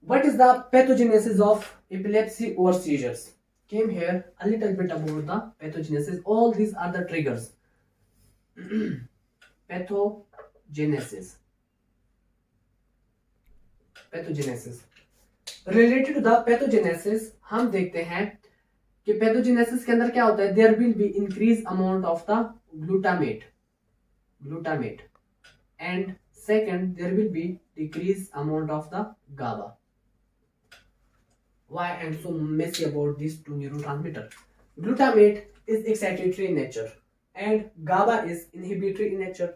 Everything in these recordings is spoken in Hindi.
What is the pathogenesis of epilepsy or seizures? Came here a little bit about the pathogenesis. All these are the triggers. Pathogenesis. Related to the pathogenesis, हम देखते हैं कि पैथोजेनेसिस के अंदर क्या होता है. There will be increase amount of the glutamate and second there will be decrease amount of the GABA. Why I am so messy about these two neurotransmitters? Glutamate is excitatory in nature and GABA is inhibitory in nature.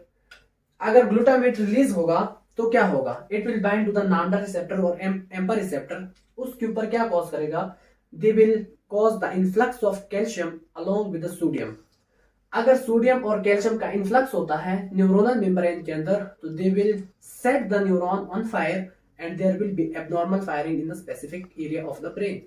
अगर ग्लूटामेट रिलीज होगा तो क्या होगा? It will bind to the NMDA receptor और एम्पर रिसेप्टर. उसके ऊपर क्या कॉज करेगा? They will cause the influx of calcium along with the sodium. अगर सोडियम और कैल्शियम का इन्फ्लक्स होता है न्यूरोनल मेम्ब्रेन के अंदर तो they will set the neuron on fire and there will be abnormal firing in the specific area of the brain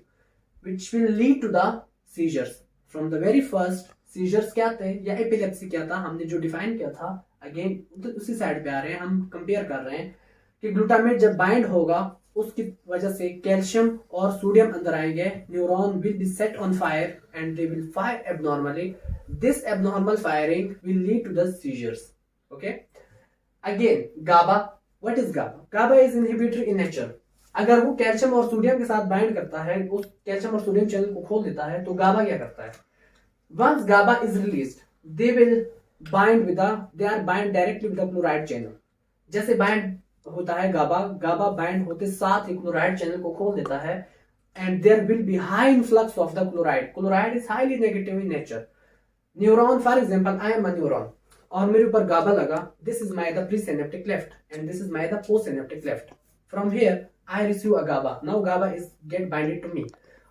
which will lead to the seizures. From the very first seizures क्या थे या epilepsy क्या था, हमने जो डिफाइन किया था अगेन उसी साइड पे आ रहे हैं. हम कंपेयर कर रहे हैं कि ग्लूटामेट जब बाइंड होगा उसकी वजह से कैल्शियम और सोडियम अंदर आएंगे. Neuron will be set on fire and they will fire abnormally. This abnormal firing will lead to the seizures. Okay, again GABA. What is GABA? GABA is inhibitory in nature. अगर वो कैल्शियम और सोडियम के साथ बाइंड करता है, उस कैल्शियम और सोडियम चैनल को खोल देता है, तो GABA क्या करता है? Once GABA is released, they are bind directly with the chloride channel. जैसे बाइंड होता है GABA बाइंड होते साथ ही क्लोराइड चैनल को खोल देता है and there will be high influx of the chloride. Chloride is highly negative in nature. Neuron, for example, I am a neuron. और मेरे ऊपर GABA लगा. This is my the presynaptic left and this is my the postsynaptic left. From here I receive a GABA. Now GABA is get binded to me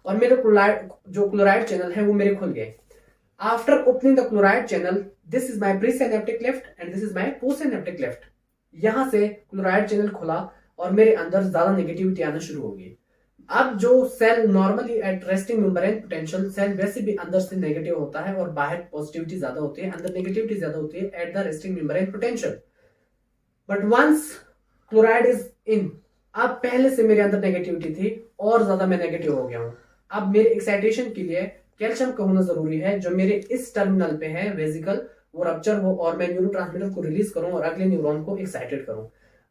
और मेरे क्लोराइड चैनल है वो मेरे खुल गए. After opening the chloride channel this is my presynaptic left and this is my postsynaptic left. यहां से क्लोराइड चैनल खुला और मेरे अंदर ज्यादा नेगेटिविटी आना शुरू हो गई. अब जो cell normally at resting membrane potential cell वैसे भी अंदर से नेगेटिव होता है और बाहर पॉजिटिविटी ज्यादा होती है, अंदर नेगेटिविटी ज्यादा होती है at the resting membrane potential. But once chloride is in, अब पहले से मेरे अंदर नेगेटिविटी थी और ज्यादा मैं नेगेटिव हो गया हूं. अब मेरे एक्साइटेशन के लिए कैल्शियम का होना जरूरी है जो मेरे इस टर्मिनल पे है वेजिकल, वो रप्चर हो और मैं न्यूरोट्रांसमीटर को रिलीज करूं और अगले न्यूरॉन को एक्साइटेड करूं.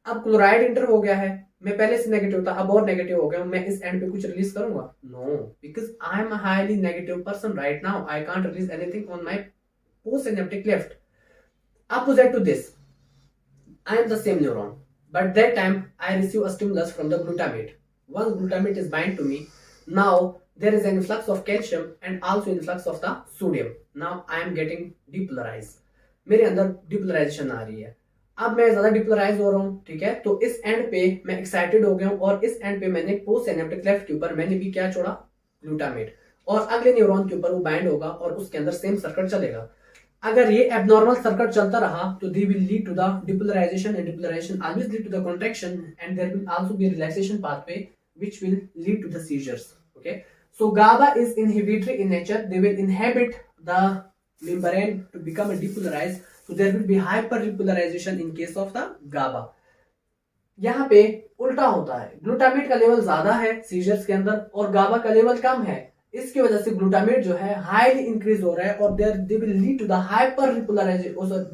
अब क्लोराइड इंटर हो गया है, मैं पहले से नेगेटिव था अब और नेगेटिव हो गया. मैं इस एंड पे कुछ रिलीज करूंगा? No, because I am a highly negative person right now. I can't release anything on my postsynaptic left. Opposite to this, I am the same neuron, but that time I receive a stimulus from the glutamate. Once glutamate is bind to me, now there is an influx of calcium and also influx of the sodium. Now I am getting depolarized. मेरे अंदर डिपोलराइजेशन आ रही है. अब मैं ज्यादा डिपोलराइज हो रहा हूँ. ठीक है, तो इस एंड पे मैं एक्साइटेड हो गया हूँ और इस एंड पे मैंने पोस्ट सिनेप्टिक लेफ्ट के ऊपर मैंने भी क्या छोड़ा? ग्लूटामेट. और अगले न्यूरॉन के ऊपर वो बाइंड होगा और उसके अंदर सेम सर्किट चलेगा. अगर ये एबनॉर्मल सर्किट चलता रहा तो they will lead to the depolarization and depolarization always lead to the contraction and there will also be relaxation pathway which will lead to the seizures. Okay, so GABA is inhibitory in nature. They will inhibit the membrane to become depolarized. So there will be hyperdepolarization in case of the GABA. यहाँ पे उल्टा होता है, ग्लूटामेट का लेवल ज्यादा है सीजर्स के अंदर और GABA का लेवल कम है. इसकी वजह से ग्लूटामेट जो है हाईली इंक्रीज हो रहा है और they will lead to the hyper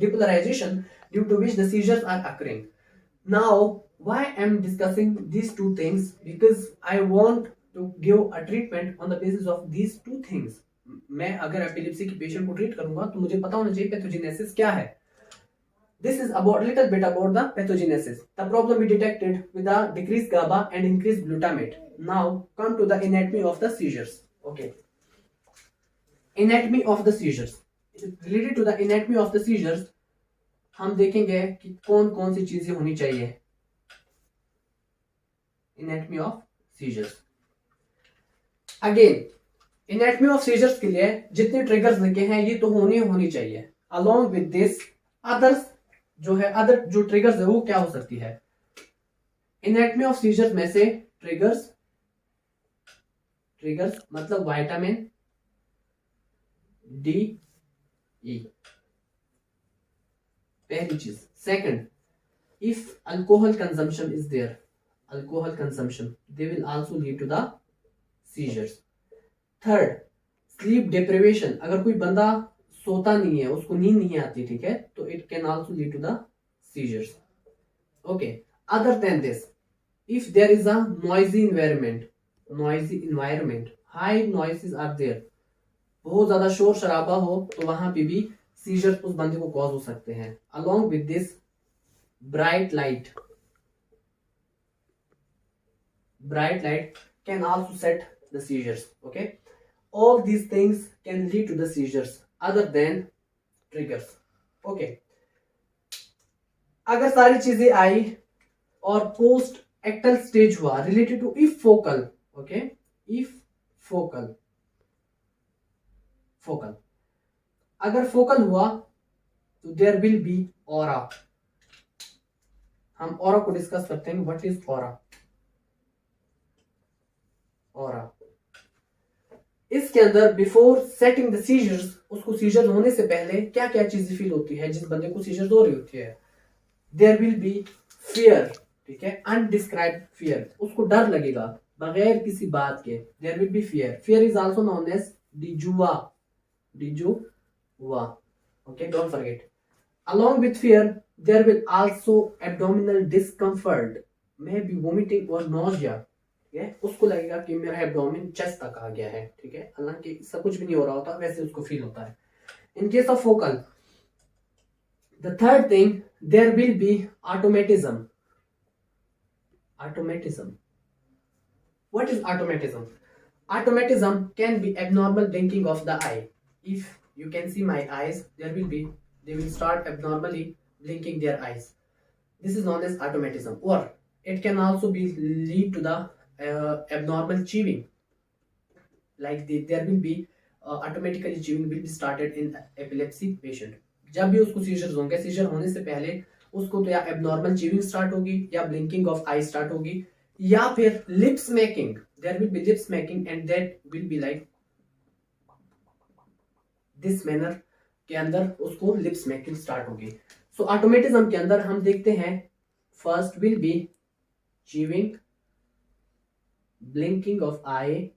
depolarization due to which the seizures are occurring. Now why I am discussing these two things? Because I want to give a treatment on the basis of these two things. मैं अगर एपिलेप्सी की पेशेंट को ट्रीट करूंगा तो मुझे पता होना चाहिए पैथोजेनेसिस क्या है. This is about little bit about the pathogenesis. The problem we detected with the decreased GABA and increased glutamate. Now come to the anatomy of the seizures. Okay. Anatomy of the seizures. Related to the anatomy of the seizures, हम देखेंगे कि कौन कौन सी चीजें होनी चाहिए. Anatomy of seizures. Again, anatomy of seizures के लिए जितने ट्रिगर्स लिखे हैं ये तो होनी चाहिए. अलोंग विद दिस अदर्स जो है अदर जो ट्रिगर्स है वो क्या हो सकती है? एनेटमी ऑफ सीजर्स में से ट्रिगर्स मतलब विटामिन डी ई पहली चीज. Second, if alcohol consumption is there, alcohol consumption, they will also lead to the seizures. Third, sleep deprivation, अगर कोई बंदा सोता नहीं है, उसको नींद नहीं आती, ठीक है, तो it can also lead to the seizures. Okay, other than this, if there is a noisy environment, high noises are there, बहुत ज्यादा शोर शराबा हो तो वहां पे भी सीजर्स उस बंदे को कॉज हो सकते हैं. along with this, bright light can also set the seizures. Okay, all these things can lead to the seizures other than triggers. Okay, अगर सारी चीजें आई और पोस्ट एक्टल स्टेज हुआ related to if focal. Okay, if focal अगर फोकल हुआ तो देयर विल बी ऑरा. हम ऑरा को डिस्कस करते हैं. What is aura? इसके अंदर बिफोर सेटिंग द सीजर्स, उसको सीजर होने से पहले क्या क्या चीजें फील होती है जिस बंदे को सीजर हो रही होती है. देयर विल बी फियर, ठीक है, अनडिस्क्राइब्ड फियर, उसको डर लगेगा बगैर किसी बात के. There will be fear is also known as deja vu. Okay, don't forget. Along with fear, there will also abdominal discomfort, maybe vomiting or nausea. ठीक है, उसको लगेगा कि मेरा एब्डोमिन चेस्ट तक आ गया है. ठीक है, हालांकि इसका कुछ भी नहीं हो रहा होता, वैसे उसको फील होता है. In case of focal, the third thing, there will be automatism. What is automatism? Automatism can be abnormal blinking of the eye. If you can see my eyes, they will start abnormally blinking their eyes. This is known as automatism. Or it can also be lead to the abnormal chewing. Like there will be automatically chewing will be started in epilepsy patient. जब भी उसको सीजर्स होंगे, सीजर होने से पहले उसको तो या एबनॉर्मल चीविंग स्टार्ट होगी, या ब्लिंकिंग ऑफ आई स्टार्ट होगी, या फिर lips making. There will be lips making and that will be like this manner के अंदर उसको लिप्स मेकिंग स्टार्ट होगी. सो ऑटोमेटिज्म के अंदर हम देखते हैं first will be chewing, blinking of I,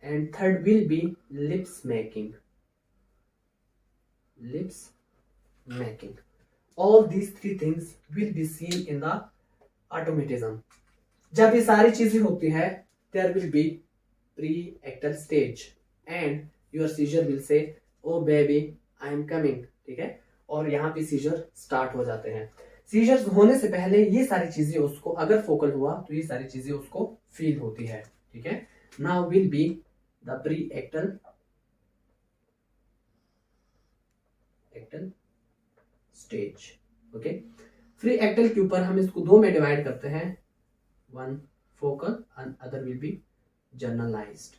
and third will be lips making. All these three things will be seen in the automatism. जब ये सारी चीजें होती है, there will be pre-ictal stage and your seizure will say, oh baby I am coming. ठीक है, और यहाँ पे सीजर स्टार्ट हो जाते हैं. सीजर्स होने से पहले ये सारी चीजें उसको, अगर फोकल हुआ तो ये सारी चीजें उसको फील होती है. ठीक है, now will be the pre-ictal stage. Okay, pre-ictal के ऊपर हम इसको दो में डिवाइड करते हैं, one focal and other will be generalized.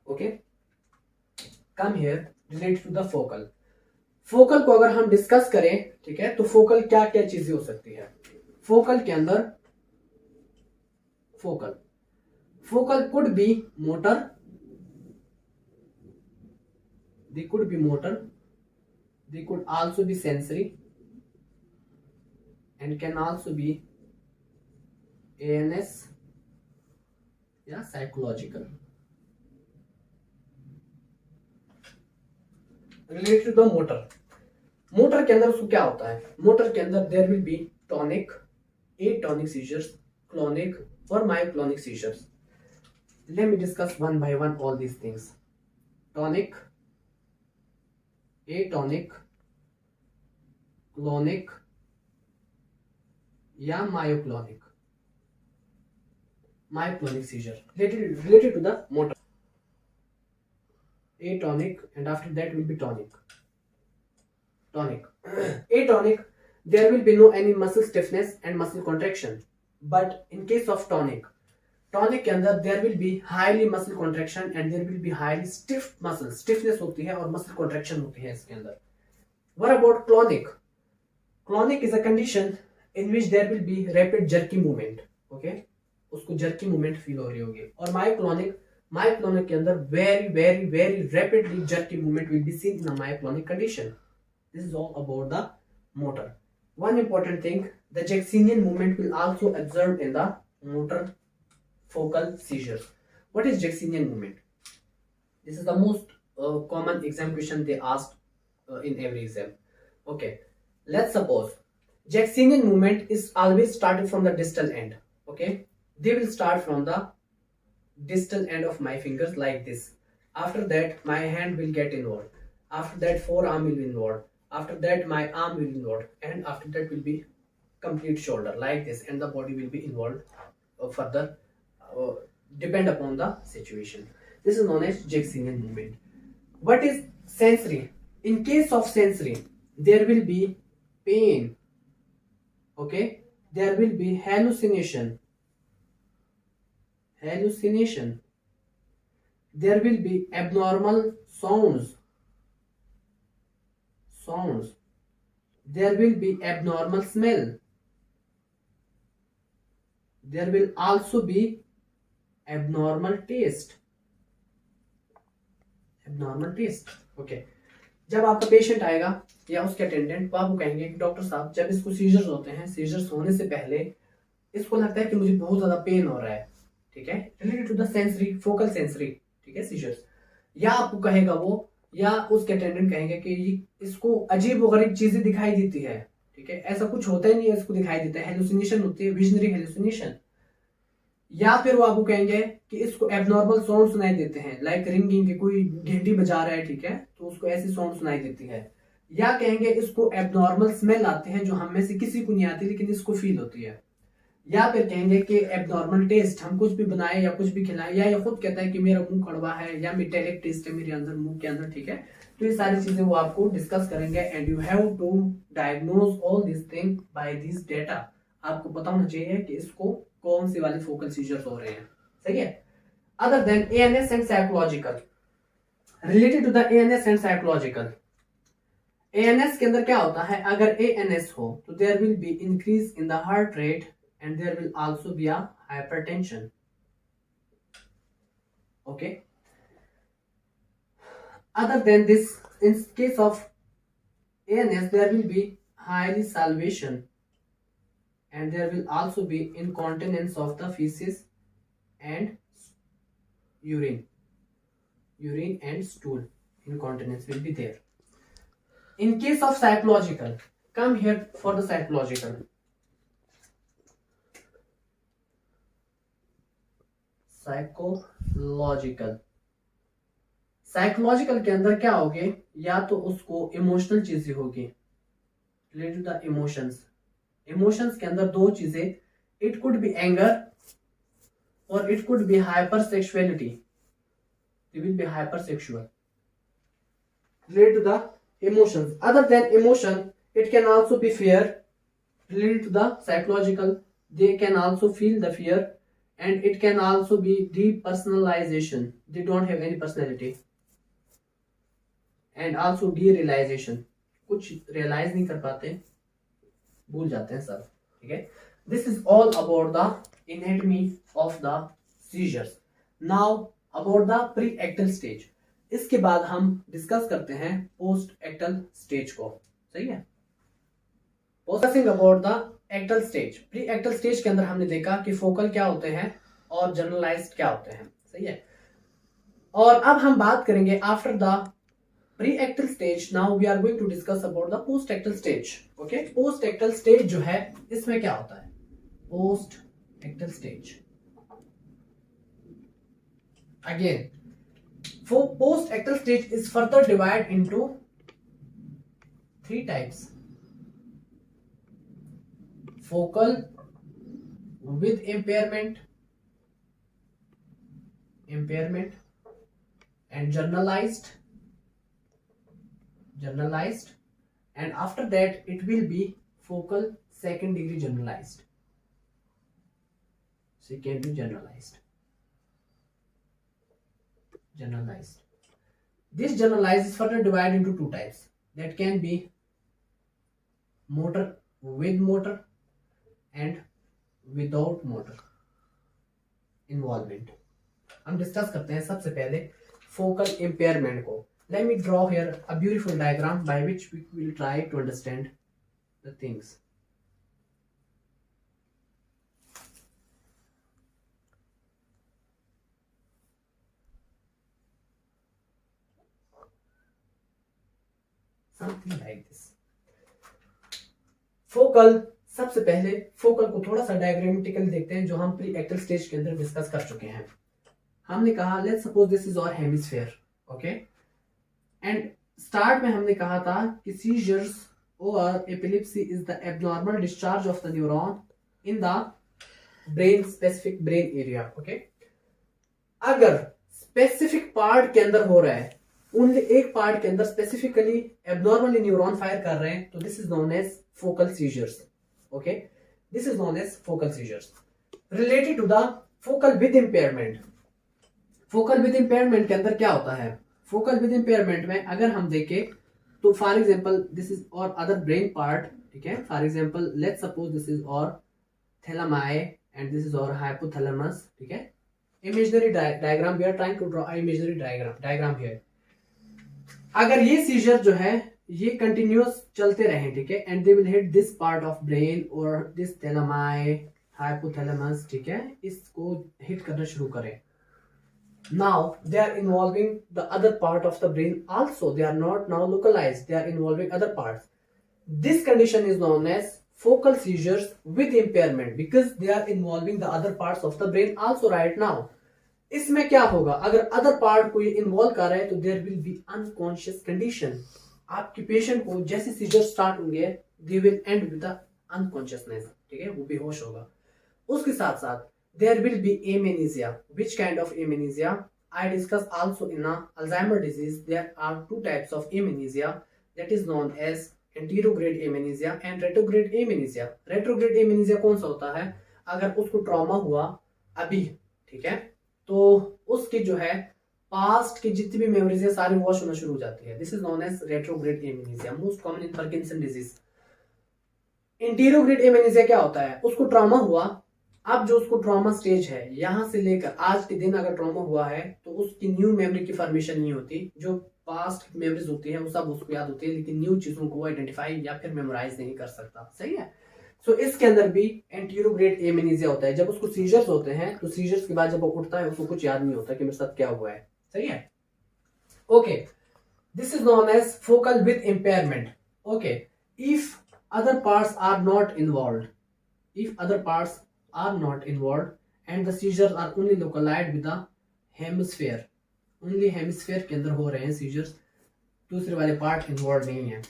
Okay, come here, related to the focal. Focal को अगर हम डिस्कस करें, ठीक है, तो फोकल क्या क्या चीजें हो सकती है. फोकल के अंदर focal could be motor, they could also be sensory, and can also be ANS या psychological. Related to the motor के अंदर उसको क्या होता है. मोटर के अंदर there will be tonic, atonic seizures, clonic or myoclonic seizures. Let me discuss one by one all these things. Tonic, atonic, clonic या myoclonic seizure related to the motor. Atonic and after that will be tonic. Atonic, there will be no any muscle stiffness and muscle contraction. But in case of tonic के अंदर there will be highly muscle contraction and there will be highly stiff muscle. Stiffness होती है और muscle contraction होती है इसके अंदर. What about clonic? Clonic is a condition in which there will be rapid jerky movement. Okay, उसको jerky movement feel हो रही होगी. और मायोक्लोनिक के अंदर very very very rapidly jerky movement will be seen in a myoclonic condition. This is all about the motor. One important thing, the Jacksonian movement will also observed in the motor focal seizures. What is Jacksonian movement? This is the most common exam question they asked in every exam. Okay, let's suppose Jacksonian movement is always started from the distal end. Okay, they will start from the distal end of my fingers like this. After that, my hand will get involved. After that, forearm will be involved. After that, my arm will be involved, and after that will be complete shoulder like this, and the body will be involved further, uh, depend upon the situation. This is known as Jacksonian movement. What is sensory? In case of sensory, there will be pain. Okay, there will be hallucination. Hallucination. There will be abnormal sounds. There will be abnormal smell. There will also be abnormal taste. Okay. जब आपका पेशेंट आएगा या उसके अटेंडेंट, वो आपको कहेंगे कि डॉक्टर साहब, जब इसको सीजर्स होते हैं, सीजर्स होने से पहले इसको लगता है कि मुझे बहुत ज्यादा पेन हो रहा है. ठीक है, related to the sensory, focal sensory. ठीक है, सीजर्स. या आपको कहेगा वो, या उसके अटेंडेंट कहेंगे कि इसको अजीब व गरीब चीजें दिखाई देती है. ठीक है, ऐसा कुछ होता ही नहीं है, इसको दिखाई देता है, हेलुसिनेशन होती है, विजनरी हेलुसिनेशन. या फिर वो आपको कहेंगे कि इसको एबनॉर्मल साउंड सुनाई देते हैं, लाइक रिंगिंग, के कोई घंटी बजा रहा है. ठीक है, तो उसको ऐसी साउंड सुनाई देती है. या कहेंगे इसको एबनॉर्मल स्मेल आते हैं, जो हम में से किसी को नहीं आती लेकिन इसको फील होती है. या फिर कहेंगे कि एबनॉर्मल टेस्ट, हम कुछ भी बनाए या कुछ भी खिलाएं, या ये खुद कहता है कि मेरा मुंह कड़वा है, या मेटेलिक टेस्ट है मेरे अंदर, मुंह के अंदर. ठीक है, तो ये सारी चीजें वो आपको डिस्कस करेंगे. And you have to diagnose all this thing by this data. आपको पता होना चाहिए कि इसको कौन सी वाली फोकल सीजर्स हो रहे हैं. सही है. Other than ANS and psychological, related to the ANS and psychological. ANS के अंदर क्या होता है, अगर एएनएस हो तो there will be increase in the heart rate and there will also be a hypertension. Okay, other than this, in case of ANS there will be highly salivation, and there will also be incontinence of the feces and urine and stool. Incontinence will be there. In case of psychological, come here for the psychological. Psychological के अंदर क्या होगे, या तो उसको इमोशनल चीजें होगी, related to the emotions. Emotions के अंदर दो चीजें, इट कुड बी एंगर और it could be hyper sexuality. They will be hyper sexual, related to the emotions. Other than emotion, it can also be fear, related to the psychological. They can also feel the fear. And it can also be depersonalization. They don't have any personality. And also derealization. कुछ realize नहीं कर पाते, भूल जाते हैं सब. ठीक है. This is all about the anatomy of the seizures. Now about the pre-ictal stage. इसके बाद हम डिस्कस करते हैं post-ictal stage को. सही है. Discussing about the ictal stage. Pre ictal stage के अंदर हमने देखा कि फोकल क्या होते हैं और जनरलाइज्ड क्या होते हैं. सही है. और अब हम बात करेंगे after the pre ictal stage. Now we are going to discuss about the post ictal stage. Okay, post ictal stage जो है, इसमें क्या होता है, post ictal stage. Again, post ictal stage is further divide into 3 types. Focal with impairment and generalized, and after that it will be focal second degree generalized. This generalized is further divided into 2 types. That can be motor with motor and without motor involvement. हम डिस्कस करते हैं सबसे पहले फोकल इम्पेयरमेंट को. Let me draw here a beautiful diagram by which we will try to understand the things. Something like this. Focal, सबसे पहले फोकल को थोड़ा सा डायग्रामेटिकल देखते हैं जो हम प्री एक्टल स्टेज के अंदर डिस्कस कर चुके हैं. हमने कहा let's suppose this is our hemisphere, okay, and start में हमने कहा था कि सीजर्स और epilepsy is the abnormal discharge of the neuron in the brain, specific brain area. Okay, अगर स्पेसिफिक पार्ट के अंदर हो रहा है, ओनली एक पार्ट के अंदर स्पेसिफिकली एब्नॉर्मली न्यूरॉन फायर कर रहे हैं, तो this is known as focal seizures. Okay, this is known as focal seizures. Related to the focal with impairment, focal with impairment के अंदर क्या होता है? फोकल विद इम्पेयरमेंट में अगर हम देखें तो for example this is our other brain part, ठीक है. For example let's suppose this is our thalami and this is our hypothalamus, ठीक है. Imaginary diagram, we are trying to draw imaginary diagram here. अगर ये सीजर जो है ये कंटिन्यूअस चलते रहे, ठीक है, and they will hit this part of brain और दिस थैलेमाई, हाइपोथैलेमस, ठीक है, इसको हिट करना शुरू करें. Now they are involving the other part of the brain also. They are not now localized. They are involving other parts. This condition is known as focal seizures with impairment because they are involving the other parts of the brain also right now. इसमें क्या होगा? अगर other part को ये involve कर रहा है तो there will be unconscious condition. आपके पेशेंट को जैसे seizures start होंगे they will end with the unconsciousness, ठीक है, वो बेहोश होगा. उसके साथ साथ there will be amnesia. Which kind of amnesia? I discussed also in Alzheimer disease. There are two types of amnesia that is known as anterograde amnesia and retrograde amnesia. Retrograde amnesia कौन सा होता है? अगर उसको ट्रॉमा हुआ अभी, ठीक है, तो उसकी जो है पास्ट की जितनी भी मेमोरीज है सारी वॉश होना शुरू हो जाती है. This is known as retrograde amnesia, most common in Parkinson disease. Anterograde amnesia क्या होता है? उसको ट्रॉमा हुआ, अब जो उसको ट्रॉमा स्टेज है यहां से लेकर आज के दिन अगर ट्रॉमा हुआ है तो उसकी न्यू मेमोरी की फॉर्मेशन नहीं होती. जो पास्ट मेमोरीज होती है वो सब उसको याद होती है, लेकिन न्यू चीजों को वो आइडेंटिफाई या फिर मेमोराइज नहीं कर सकता. सही है. सो इसके अंदर भी एंटीरोग्रेड एमनेसिया होता है. जब उसको सीजर्स होते हैं तो सीजर्स के बाद जब वो उठता है उसको कुछ याद नहीं होता कि मेरे साथ क्या हुआ है. सही है. Okay, this is known as focal with impairment. Okay, if other parts are not involved, if other parts are not involved and the seizures are only localized with the hemisphere, only hemisphere के अंदर हो रहे हैं seizures, दूसरे वाले पार्ट इन्वॉल्व नहीं है,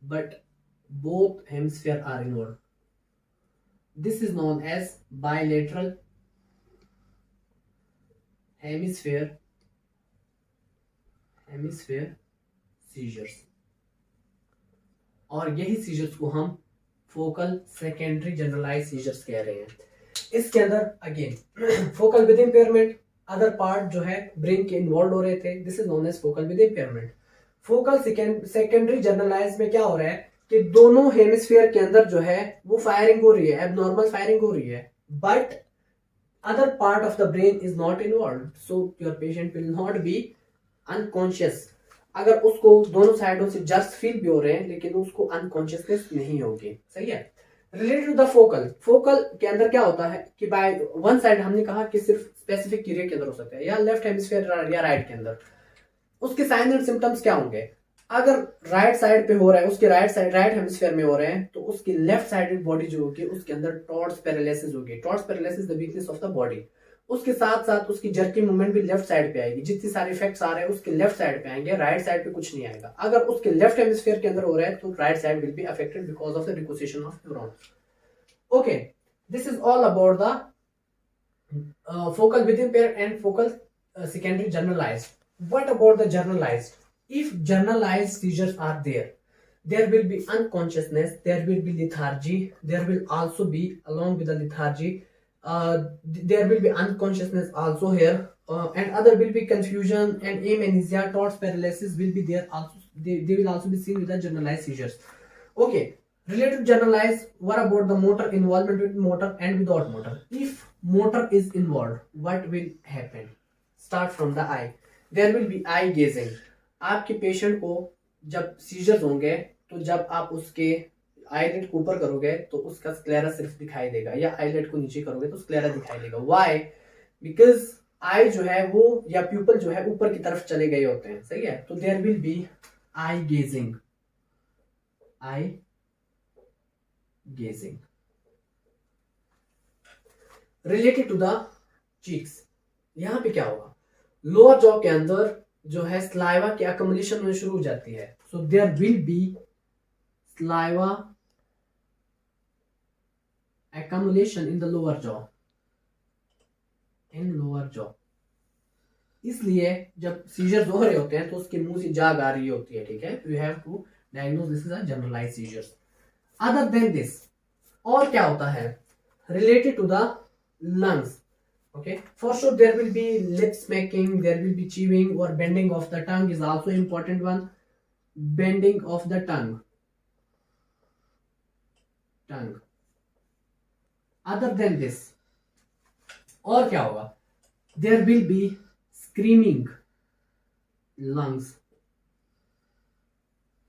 but both hemisphere are involved. This is known as bilateral hemisphere seizures. और यही सीजर्स को हम फोकल सेकेंडरी जनरलाइज सीजर्स कह रहे हैं. इसके अंदर again focal with impairment, other part जो है ब्रेन के इन्वॉल्व हो रहे थे, this is known as focal with impairment. Focal secondary generalise में क्या हो रहा है कि दोनों हेमिस्फीयर के अंदर जो है वो फायरिंग हो रही है, एबनॉर्मल फायरिंग हो रही है, but other part of the brain is not involve, so your patient will not be unconscious. अगर उसको दोनों साइडों से जस्ट फील भी हो रहे हैं लेकिन उसको अनकॉन्शियसनेस नहीं होगी. सही है. Related to the focal, focal के अंदर क्या होता है कि बाय वन साइड हमने कहा कि सिर्फ स्पेसिफिक एरिया के अंदर हो सकता है, या लेफ्ट हेमिस्फीयर या राइट के अंदर. उसके साइन एंड सिम्टम्स क्या होंगे? अगर राइट साइड पे हो रहा है, उसके राइट हेमिस्फीयर में हो रहे हैं, तो उसकी लेफ्ट साइडेड बॉडी जो होगी उसके अंदर टॉर्स पैरालिसिस होगी. Torques paralysis the weakness of the body. उसके साथ साथ उसकी जर्की मूवमेंट भी लेफ्ट साइड पे आएगी. जितने सारे इफेक्ट्स आ रहे हैं उसके लेफ्ट साइड पे आएंगे, राइट साइड पे कुछ नहीं आएगा. अगर उसके लेफ्ट हेमिस्फीयर के अंदर हो रहा है तो right side will be affected because of the deposition of neurons. Okay, this is all about the focal with impair and focal secondary generalised. What about the generalised? If generalised seizures are there will be unconsciousness, there will be lethargy, there will also be along with the lethargy there will be unconsciousness also here, and other will be confusion and amnesia, thoughts paralysis will be there also. They will also be seen with the generalized seizures. Okay, Related generalize, what about the motor involvement with motor and without motor? If motor is involved, what will happen? Start from the eye. There will be eye gazing. आपके पेशेंट को जब सीजर्स होंगे तो जब आप उसके आईलिड को ऊपर करोगे तो उसका स्क्लेरा सिर्फ दिखाई देगा, या आईलिड को नीचे करोगे तो स्क्लेरा दिखाई देगा. व्हाई? बिकॉज आई जो है वो या प्यूपल जो है ऊपर की तरफ चले गए होते हैं. सही है. तो there will be eye gazing. Eye gazing. Related to the cheeks, यहां पे क्या होगा? लोअर जॉ के अंदर जो है स्लाइवा की अकोमोडेशन में शुरू हो जाती है. So there will be saliva accumulation in the lower jaw. in lower jaw. इसलिए जब सीजर्स हो रहे होते हैं तो उसके मुंह से जाग आ रही होती है. ठीक है. You have to diagnose this is a generalised seizures. Other than this, और क्या होता है? Related to the lungs. Okay, for sure there will be lip smacking, there will be chewing or bending of the tongue is also important one. Bending of the tongue. Other than this, और क्या होगा? There will be screaming lungs.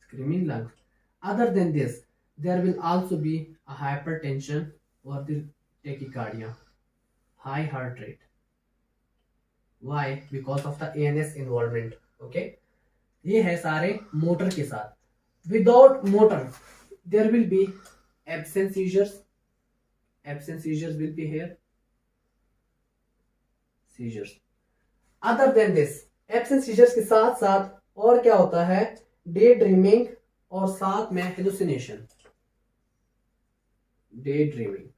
Screaming lungs. Other than this, there will also be a hypertension or the tachycardia. High heart rate. Why? Because of the ANS involvement. Okay, ये है सारे मोटर के साथ. Without motor, there will be absent seizures. Absent seizures will be here. Seizures. Other than this, absent seizures के साथ साथ और क्या होता है? डे ड्रीमिंग और साथ में hallucination. Day dreaming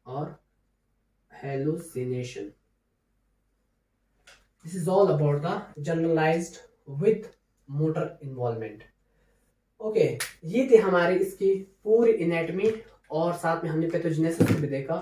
or hallucination. This is all about the generalized with motor involvement. Okay, ये थे हमारे इसकी पूरी एनाटॉमी और साथ में हमने पैथोजेनेसिस भी देखा.